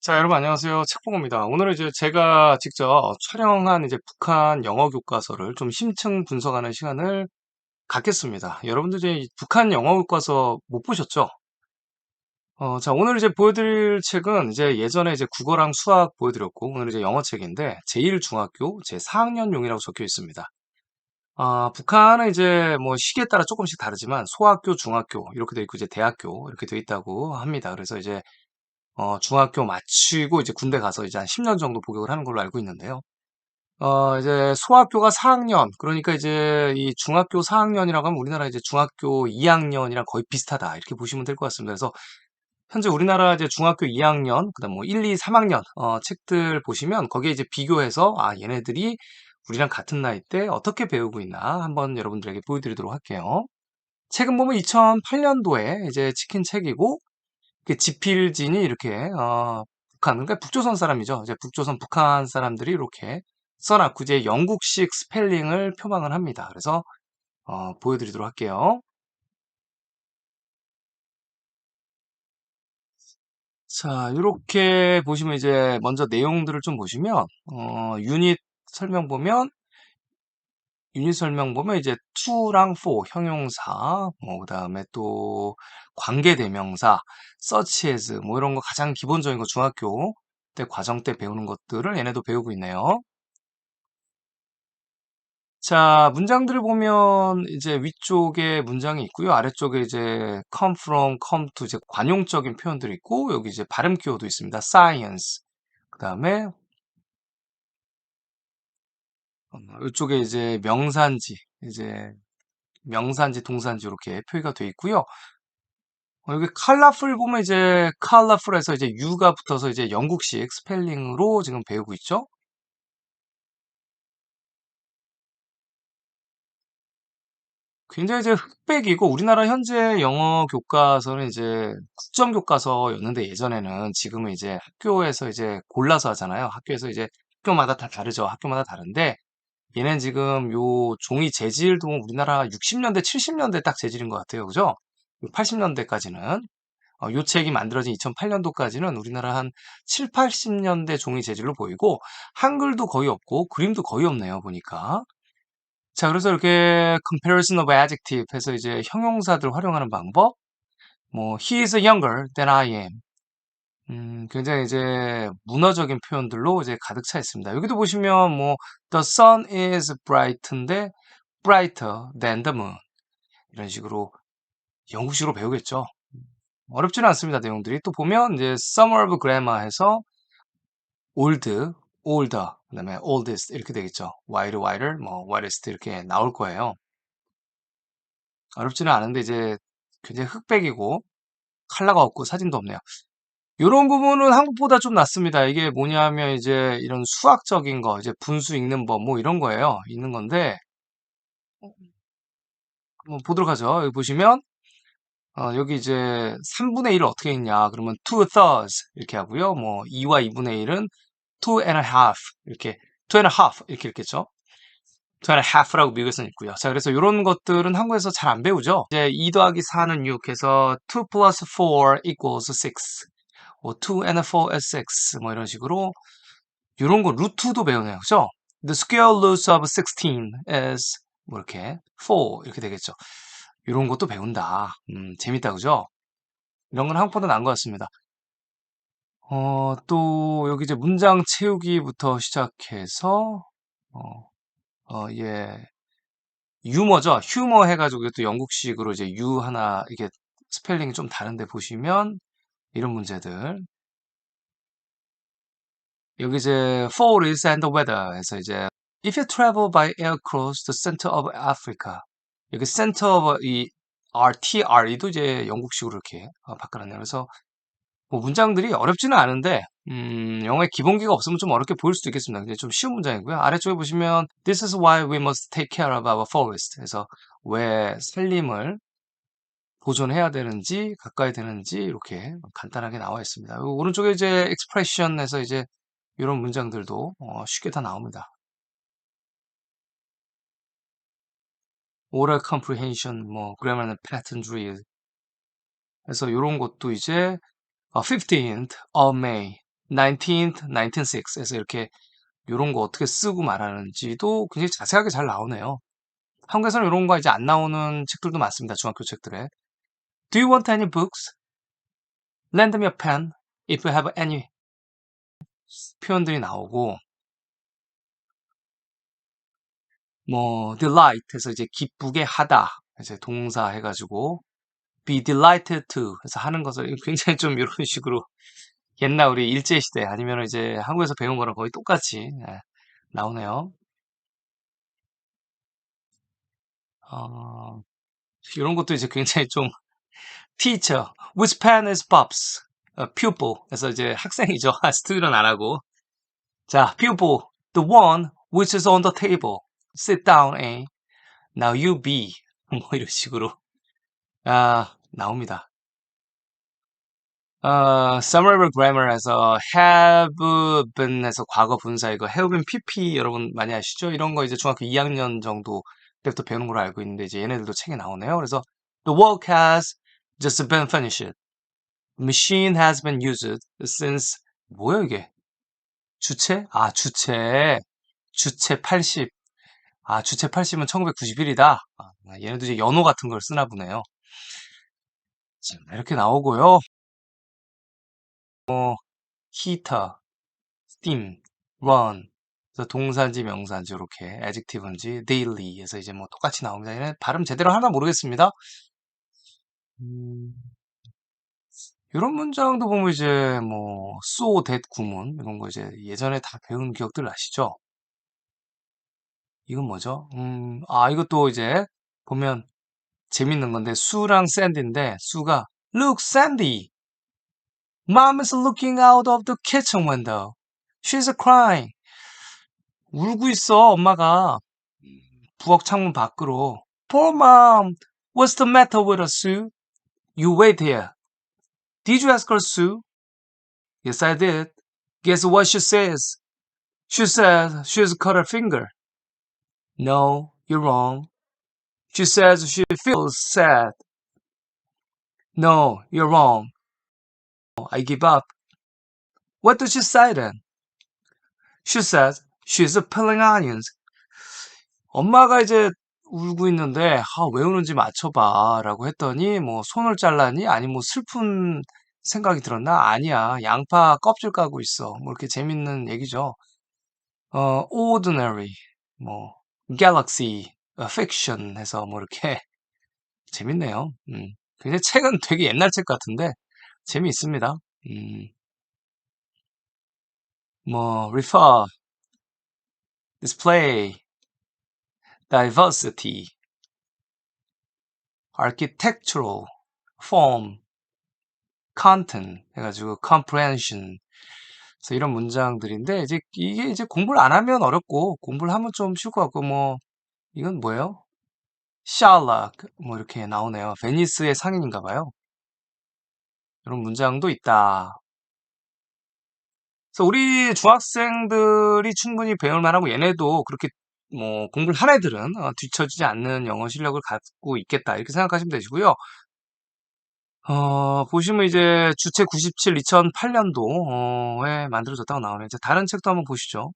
자, 여러분 안녕하세요. 책봉호입니다. 오늘은 이제 제가 직접 촬영한 이제 북한 영어 교과서를 좀 심층 분석하는 시간을 갖겠습니다. 여러분들 이제 이 북한 영어 교과서 못 보셨죠? 자, 오늘 이제 보여드릴 책은 이제 예전에 이제 국어랑 수학 보여드렸고, 오늘 이제 영어 책인데, 제1중학교 제4학년용이라고 적혀 있습니다. 북한은 이제 뭐 시기에 따라 조금씩 다르지만, 소학교, 중학교, 이렇게 돼 있고, 이제 대학교, 이렇게 돼 있다고 합니다. 그래서 이제 중학교 마치고 이제 군대 가서 이제 한 10년 정도 복역을 하는 걸로 알고 있는데요. 이제 소학교가 4학년, 그러니까 이제 이 중학교 4학년이라고 하면 우리나라 이제 중학교 2학년이랑 거의 비슷하다. 이렇게 보시면 될 것 같습니다. 그래서 현재 우리나라 이제 중학교 2학년, 그다음 뭐 1, 2, 3학년, 책들 보시면 거기에 이제 비교해서, 얘네들이 우리랑 같은 나이 때 어떻게 배우고 있나 한번 여러분들에게 보여드리도록 할게요. 책은 보면 2008년도에 이제 찍힌 책이고, 지필진이 이렇게 북한 그러니까 북조선 사람이죠. 이제 북조선 북한 사람들이 이렇게 써놨고 이제 영국식 스펠링을 표방을 합니다. 그래서 보여드리도록 할게요. 자, 이렇게 보시면 이제 먼저 내용들을 좀 보시면 유닛 설명 보면 유닛 설명 보면 이제 to랑 for 형용사 뭐 그다음에 또 관계 대명사 such as 뭐 이런 거 가장 기본적인 거 중학교 때 과정 때 배우는 것들을 얘네도 배우고 있네요. 자, 문장들을 보면 이제 위쪽에 문장이 있고요. 아래쪽에 이제 come from, come to 이제 관용적인 표현들이 있고 여기 이제 발음 기호도 있습니다. science. 그다음에 이쪽에 이제 명사인지 이제 명사인지 동사인지 이렇게 표기가 돼 있고요. 여기 colorful 보면 이제 colorful에서 이제 U가 붙어서 이제 영국식 스펠링으로 지금 배우고 있죠. 굉장히 이제 흑백이고 우리나라 현재 영어 교과서는 이제 국정 교과서였는데 예전에는 지금은 이제 학교에서 이제 골라서 하잖아요. 학교에서 이제 학교마다 다 다르죠. 학교마다 다른데 얘는 지금 요 종이 재질도 우리나라 60년대, 70년대 딱 재질인 것 같아요. 그죠? 80년대까지는. 요 책이 만들어진 2008년도까지는 우리나라 한 7, 80년대 종이 재질로 보이고 한글도 거의 없고 그림도 거의 없네요. 보니까. 자, 그래서 이렇게 comparison of adjective 해서 이제 형용사들 활용하는 방법. 뭐 he is younger than I am. 굉장히 이제 문어적인 표현들로 이제 가득 차 있습니다. 여기도 보시면 뭐 the sun is bright인데 brighter than the moon. 이런 식으로 영국식으로 배우겠죠. 어렵지는 않습니다. 내용들이. 또 보면 이제 summer of grammar 해서 old, older, 그다음에 oldest 이렇게 되겠죠. wide, wider, 뭐 widest 이렇게 나올 거예요. 어렵지는 않은데 이제 굉장히 흑백이고 컬러가 없고 사진도 없네요. 이런 부분은 한국보다 좀 낫습니다. 이게 뭐냐면 이제 이런 수학적인 거, 이제 분수 읽는 법 뭐 이런 거예요. 있는 건데 한번 보도록 하죠. 여기 보시면 여기 이제 3분의 1을 어떻게 읽냐? 그러면 2 thirds 이렇게 하고요. 뭐 2와 2분의 1은 2 and a half 이렇게 2 and a half 이렇게 읽겠죠. 2 and a half라고 미국에서는 읽고요. 자, 그래서 이런 것들은 한국에서 잘 안 배우죠. 이제 2 더하기 4는 6 해서 2 plus 4 equals 6. 뭐 2 and 4 is 6. 뭐 이런 식으로 이런 거 루트도 배우네요. 그죠? The square root of 16 is 뭐 이렇게 4 이렇게 되겠죠. 이런 것도 배운다. 재밌다. 그죠? 이런 건 한국보다 나은 것 같습니다. 또 여기 이제 문장 채우기부터 시작해서 어, 예. 유머죠. 휴머 해가지고 또 영국식으로 이제 유 하나 이게 스펠링이 좀 다른데 보시면 이런 문제들. 여기 이제 fall is and the weather 해서 이제 if you travel by air across the center of Africa 여기 center of 이 RTRE도 이제 영국식으로 이렇게 바꿔놨네요. 그래서 뭐 문장들이 어렵지는 않은데 영어의 기본기가 없으면 좀 어렵게 보일 수도 있겠습니다. 근데 좀 쉬운 문장이고요. 아래쪽에 보시면 This is why we must take care of our forest. 그래서 왜 산림을 보존해야 되는지 가까이 되는지 이렇게 간단하게 나와 있습니다. 오른쪽에 이제 expression에서 이제 이런 문장들도 쉽게 다 나옵니다. oral comprehension, 뭐 grammar pattern drill. 그래서 이런 것도 이제 15th of May 19th, 1906 해서 이렇게 요런 거 어떻게 쓰고 말하는지도 굉장히 자세하게 잘 나오네요. 한국에서는 요런 거 이제 안 나오는 책들도 많습니다. 중학교 책들에. Do you want any books? Lend me a pen if you have any 표현들이 나오고 뭐 delight 해서 이제 기쁘게 하다 이제 동사 해가지고 be delighted to 해서 하는 것을 굉장히 좀 이런 식으로 옛날 우리 일제시대 아니면 이제 한국에서 배운 거랑 거의 똑같이 나오네요. 어, 이런 것도 이제 굉장히 좀 teacher, which pen is Bob's? pupil. 그래서 이제 학생이죠. student 안 하고. 자, pupil, the one which is on the table. Sit down, A. Now you be. 뭐 이런 식으로 나옵니다. summary grammar에서 have been에서 과거 분사 이거 have been PP 여러분 많이 아시죠? 이런 거 이제 중학교 2학년 정도 때부터 배우는 걸로 알고 있는데 이제 얘네들도 책에 나오네요. 그래서 the work has just been finished. Machine has been used since 뭐야 이게? 주체? 주체 80. 주체 80은 1991이다. 얘네도 이제 연호 같은 걸 쓰나 보네요. 자, 이렇게 나오고요. heater, steam, run. 그래서 동사인지 명사인지 이렇게 adjective인지 daily 해서 이제 뭐 똑같이 나옵니다. 얘네 발음 제대로 하나 모르겠습니다. 이런 문장도 보면 이제 뭐 so that 구문 이런 거 이제 예전에 다 배운 기억들 아시죠? 이건 뭐죠? 이것도 이제 보면 재밌는 건데 수랑 샌디인데 수가 Look, Sandy, Mom is looking out of the kitchen window. She's crying. 울고 있어, 엄마가. 부엌 창문 밖으로. Poor mom. What's the matter with her, Sue? You wait here. Did you ask her, Sue? Yes, I did. Guess what she says? She says she's cut her finger. No, you're wrong. She says she feels sad. No, you're wrong. I give up. What does she say then? She says she's peeling onions. 엄마가 이제 울고 있는데 왜 우는지 맞춰봐 라고 했더니 뭐 손을 잘랐니? 아니 뭐 슬픈 생각이 들었나? 아니야. 양파 껍질 까고 있어. 뭐 이렇게 재밌는 얘기죠. ordinary, 뭐 galaxy, fiction 해서 뭐 이렇게 재밌네요. 굉장히 책은 되게 옛날 책 같은데 재미있습니다. 뭐 refer, display, diversity, architectural, form, content 해가지고 comprehension. 그래서 이런 문장들인데 이제 이게 이제 공부를 안 하면 어렵고 공부를 하면 좀 쉬울 것 같고 뭐 이건 뭐예요? 샬락 뭐 이렇게 나오네요. 베니스의 상인인가 봐요. 이런 문장도 있다. 그래서 우리 중학생들이 충분히 배울 만하고 얘네도 그렇게 뭐 공부를 한 애들은 뒤처지지 않는 영어 실력을 갖고 있겠다 이렇게 생각하시면 되시고요. 보시면 이제 주체 97 2008년도에 만들어졌다고 나오네요. 이제 다른 책도 한번 보시죠.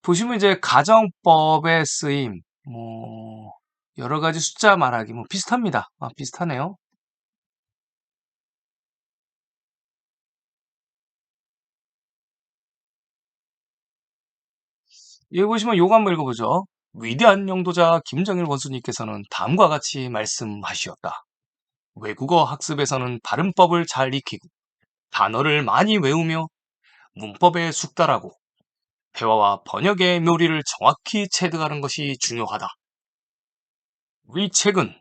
보시면 이제 가정법의 쓰임, 뭐 여러 가지 숫자 말하기 뭐 비슷합니다. 비슷하네요. 여기 보시면 요거 한번 읽어보죠. 위대한 영도자 김정일 원수님께서는 다음과 같이 말씀하시었다. 외국어 학습에서는 발음법을 잘 익히고 단어를 많이 외우며 문법에 숙달하고 대화와 번역의 묘리를 정확히 체득하는 것이 중요하다. 이 책은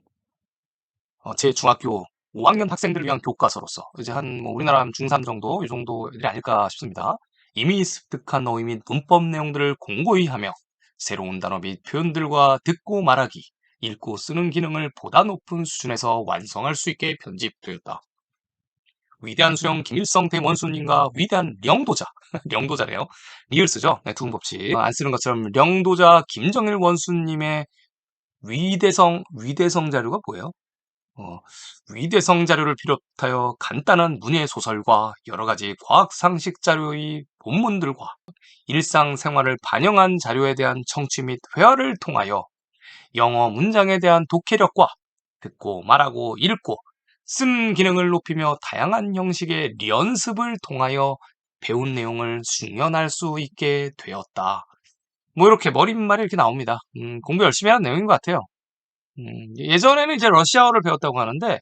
제 중학교 5학년 학생들을 위한 교과서로서 이제 한 뭐 우리나라 한 중3 정도 이 정도 애들이 아닐까 싶습니다. 이미 습득한 어휘 및 문법 내용들을 공고히 하며 새로운 단어 및 표현들과 듣고 말하기, 읽고 쓰는 기능을 보다 높은 수준에서 완성할 수 있게 편집되었다. 위대한 수령 김일성 대원수님과 위대한 령도자, 령도자네요. 리을 쓰죠? 네, 두음 법칙. 안 쓰는 것처럼 령도자 김정일 원수님의 위대성 자료가 뭐예요? 어, 위대성 자료를 비롯하여 간단한 문예 소설과 여러 가지 과학 상식 자료의 본문들과 일상생활을 반영한 자료에 대한 청취 및 회화를 통하여 영어 문장에 대한 독해력과 듣고 말하고 읽고 쓴 기능을 높이며 다양한 형식의 연습을 통하여 배운 내용을 숙련할 수 있게 되었다. 뭐 이렇게 머릿말이 이렇게 나옵니다. 공부 열심히 하는 내용인 것 같아요. 예전에는 이제 러시아어를 배웠다고 하는데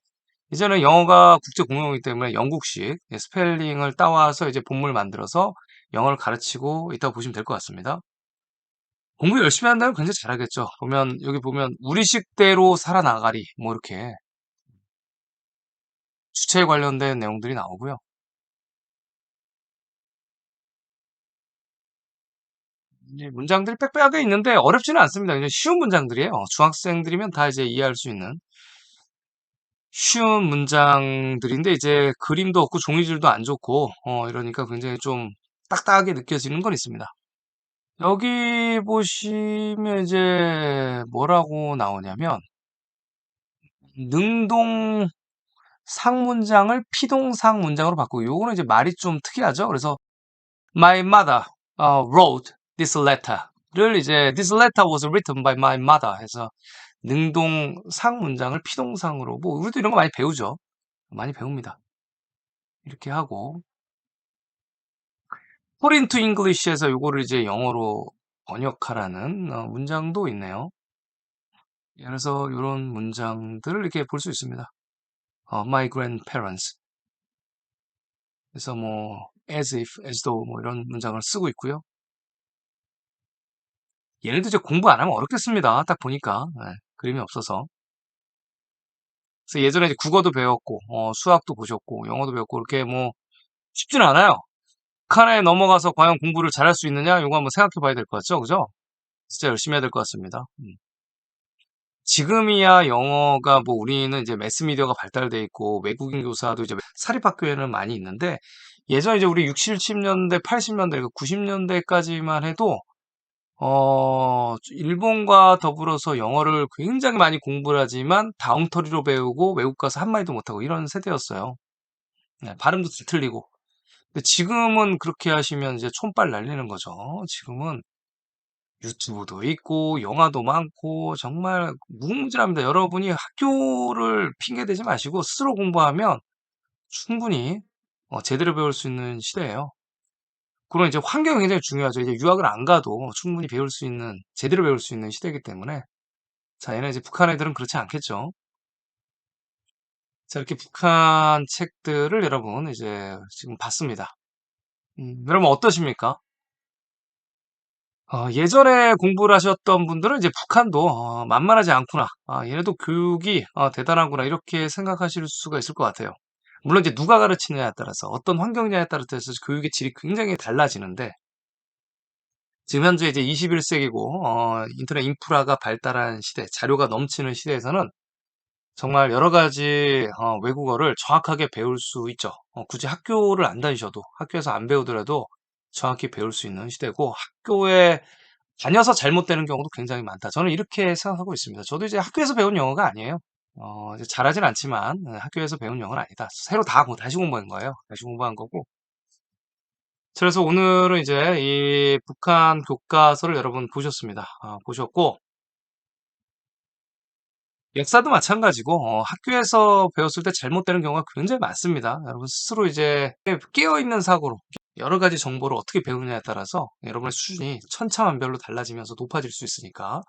이제는 영어가 국제 공용이기 때문에 영국식 스펠링을 따와서 이제 본문을 만들어서 영어를 가르치고 있다고 보시면 될 것 같습니다. 공부 열심히 한다면 굉장히 잘하겠죠. 보면 여기 보면 우리식대로 살아나가리 뭐 이렇게 주체에 관련된 내용들이 나오고요. 이제 문장들이 빽빽하게 있는데 어렵지는 않습니다. 그냥 쉬운 문장들이에요. 중학생들이면 다 이제 이해할 수 있는 쉬운 문장들인데 이제 그림도 없고 종이질도 안 좋고 이러니까 굉장히 좀 딱딱하게 느껴지는 건 있습니다. 여기 보시면 이제 뭐라고 나오냐면 능동 상문장을 피동상 문장으로 바꾸고 요거는 이제 말이 좀 특이하죠. 그래서 My mother wrote this letter를 이제 This letter was written by my mother 해서 능동상 문장을 피동상으로 뭐 우리도 이런 거 많이 배우죠. 많이 배웁니다. 이렇게 하고 Put into English에서 요거를 이제 영어로 번역하라는 문장도 있네요. 그래서 이런 문장들을 이렇게 볼 수 있습니다. My grandparents. 그래서 뭐 as if, as though 뭐 이런 문장을 쓰고 있고요. 얘네도 이제 공부 안 하면 어렵겠습니다. 딱 보니까 그림이 없어서. 그래서 예전에 이제 국어도 배웠고, 수학도 보셨고, 영어도 배웠고 이렇게 뭐 쉽지는 않아요. 북한에 넘어가서 과연 공부를 잘할 수 있느냐? 이거 한번 생각해 봐야 될 것 같죠, 그죠? 진짜 열심히 해야 될 것 같습니다. 지금이야 영어가 뭐 우리는 이제 매스미디어가 발달돼 있고 외국인 교사도 이제 사립학교에는 많이 있는데 예전 이제 우리 60, 70년대, 80년대, 90년대까지만 해도 일본과 더불어서 영어를 굉장히 많이 공부를 하지만 다엉터리로 배우고 외국 가서 한마디도 못하고 이런 세대였어요. 네, 발음도 다 틀리고. 근데 지금은 그렇게 하시면 이제 촌빨 날리는 거죠. 지금은 유튜브도 있고 영화도 많고 정말 무궁무진합니다. 여러분이 학교를 핑계 대지 마시고 스스로 공부하면 충분히 제대로 배울 수 있는 시대예요. 그런 이제 환경이 굉장히 중요하죠. 이제 유학을 안 가도 충분히 배울 수 있는 제대로 배울 수 있는 시대이기 때문에 자, 얘는 이제 북한 애들은 그렇지 않겠죠. 자, 이렇게 북한 책들을 여러분 이제 지금 봤습니다. 여러분 어떠십니까? 예전에 공부를 하셨던 분들은 이제 북한도 만만하지 않구나. 얘네도 교육이 대단하구나. 이렇게 생각하실 수가 있을 것 같아요. 물론 이제 누가 가르치느냐에 따라서 어떤 환경이냐에 따라서 교육의 질이 굉장히 달라지는데 지금 현재 이제 21세기고 인터넷 인프라가 발달한 시대, 자료가 넘치는 시대에서는 정말 여러 가지 외국어를 정확하게 배울 수 있죠. 굳이 학교를 안 다니셔도 학교에서 안 배우더라도 정확히 배울 수 있는 시대고 학교에 다녀서 잘못되는 경우도 굉장히 많다. 저는 이렇게 생각하고 있습니다. 저도 이제 학교에서 배운 영어가 아니에요. 이제 잘하진 않지만 학교에서 배운 영어는 아니다. 새로 다 다시 공부한 거예요. 다시 공부한 거고. 그래서 오늘은 이제 이 북한 교과서를 여러분 보셨습니다. 보셨고 역사도 마찬가지고 학교에서 배웠을 때 잘못되는 경우가 굉장히 많습니다. 여러분 스스로 이제 깨어있는 사고로 여러 가지 정보를 어떻게 배우느냐에 따라서 여러분의 수준이 천차만별로 달라지면서 높아질 수 있으니까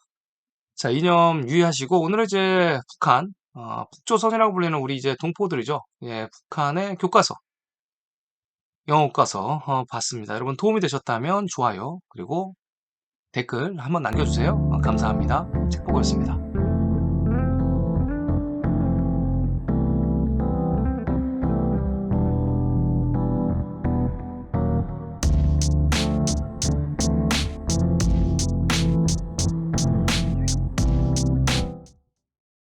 자, 이념 유의하시고 오늘은 이제 북한 북조선이라고 불리는 우리 이제 동포들이죠. 예, 북한의 교과서, 영어 교과서 봤습니다. 여러분 도움이 되셨다면 좋아요 그리고 댓글 한번 남겨주세요. 감사합니다. 책보고였습니다.